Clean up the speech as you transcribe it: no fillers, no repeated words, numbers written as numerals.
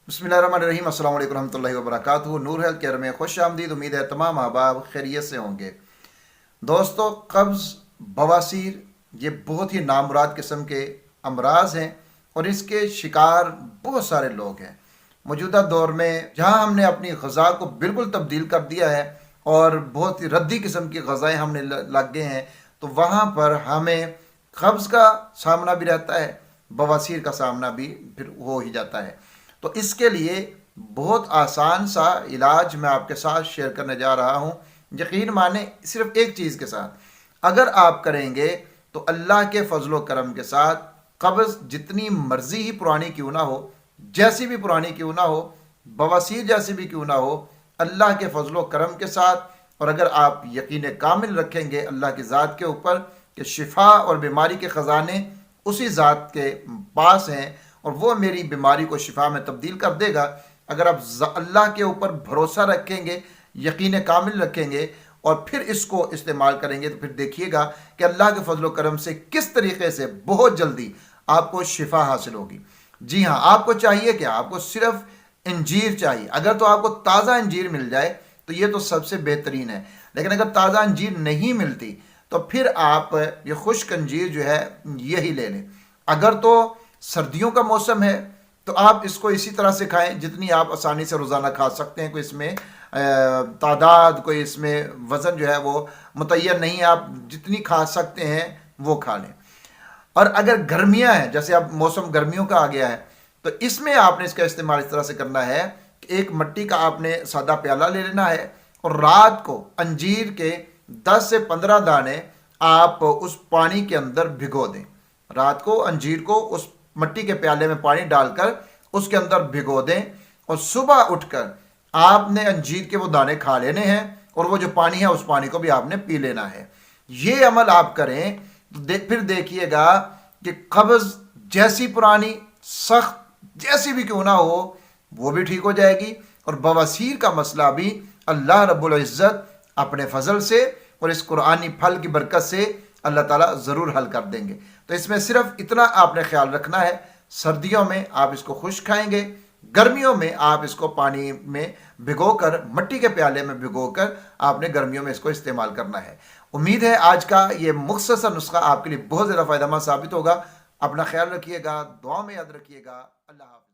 بسم اللہ الرحمن الرحیم۔ السلام علیکم ورحمۃ اللہ وبرکاتہ۔ نور ہیلتھ کیئر میں خوش آمدید۔ امید ہے تمام احباب خیریت سے ہوں گے۔ دوستو، قبض، بواسیر یہ بہت ہی نامراد قسم کے امراض ہیں اور اس کے شکار بہت سارے لوگ ہیں۔ موجودہ دور میں جہاں ہم نے اپنی غذا کو بالکل تبدیل کر دیا ہے اور بہت ہی ردی قسم کی غذائیں ہم نے لگ گئے ہیں، تو وہاں پر ہمیں قبض کا سامنا بھی رہتا ہے، بواسیر کا سامنا بھی پھر ہو ہی جاتا ہے۔ تو اس کے لیے بہت آسان سا علاج میں آپ کے ساتھ شیئر کرنے جا رہا ہوں۔ یقین مانیں، صرف ایک چیز کے ساتھ اگر آپ کریں گے تو اللہ کے فضل و کرم کے ساتھ قبض جتنی مرضی ہی پرانی کیوں نہ ہو، جیسی بھی پرانی کیوں نہ ہو، بواسیر جیسی بھی کیوں نہ ہو، اللہ کے فضل و کرم کے ساتھ، اور اگر آپ یقین کامل رکھیں گے اللہ کی ذات کے اوپر کہ شفا اور بیماری کے خزانے اسی ذات کے پاس ہیں اور وہ میری بیماری کو شفا میں تبدیل کر دے گا، اگر آپ اللہ کے اوپر بھروسہ رکھیں گے، یقین کامل رکھیں گے اور پھر اس کو استعمال کریں گے، تو پھر دیکھیے گا کہ اللہ کے فضل و کرم سے کس طریقے سے بہت جلدی آپ کو شفا حاصل ہوگی۔ جی ہاں، آپ کو چاہیے کہ آپ کو صرف انجیر چاہیے۔ اگر تو آپ کو تازہ انجیر مل جائے تو یہ تو سب سے بہترین ہے، لیکن اگر تازہ انجیر نہیں ملتی تو پھر آپ یہ خشک انجیر جو ہے یہی لے لیں۔ اگر تو سردیوں کا موسم ہے تو آپ اس کو اسی طرح سے کھائیں جتنی آپ آسانی سے روزانہ کھا سکتے ہیں۔ کوئی اس میں تعداد، کوئی اس میں وزن جو ہے وہ متعین نہیں ہے، آپ جتنی کھا سکتے ہیں وہ کھا لیں۔ اور اگر گرمیاں ہیں، جیسے اب موسم گرمیوں کا آ گیا ہے، تو اس میں آپ نے اس کا استعمال اس طرح سے کرنا ہے کہ ایک مٹی کا آپ نے سادہ پیالہ لے لینا ہے اور رات کو انجیر کے 10 سے 15 دانے آپ اس پانی کے اندر بھگو دیں۔ رات کو انجیر کو اس مٹی کے پیالے میں پانی ڈال کر اس کے اندر بھگو دیں اور صبح اٹھ کر آپ نے انجیر کے وہ دانے کھا لینے ہیں اور وہ جو پانی ہے اس پانی کو بھی آپ نے پی لینا ہے۔ یہ عمل آپ کریں پھر دیکھیے گا کہ قبض جیسی پرانی سخت جیسی بھی کیوں نہ ہو وہ بھی ٹھیک ہو جائے گی، اور بواسیر کا مسئلہ بھی اللہ رب العزت اپنے فضل سے اور اس قرآنی پھل کی برکت سے اللہ تعالیٰ ضرور حل کر دیں گے۔ تو اس میں صرف اتنا آپ نے خیال رکھنا ہے، سردیوں میں آپ اس کو خشک کھائیں گے، گرمیوں میں آپ اس کو پانی میں بھگو کر، مٹی کے پیالے میں بھگو کر آپ نے گرمیوں میں اس کو استعمال کرنا ہے۔ امید ہے آج کا یہ مختصر نسخہ آپ کے لیے بہت زیادہ فائدہ مند ثابت ہوگا۔ اپنا خیال رکھیے گا، دعا میں یاد رکھیے گا۔ اللہ حافظ۔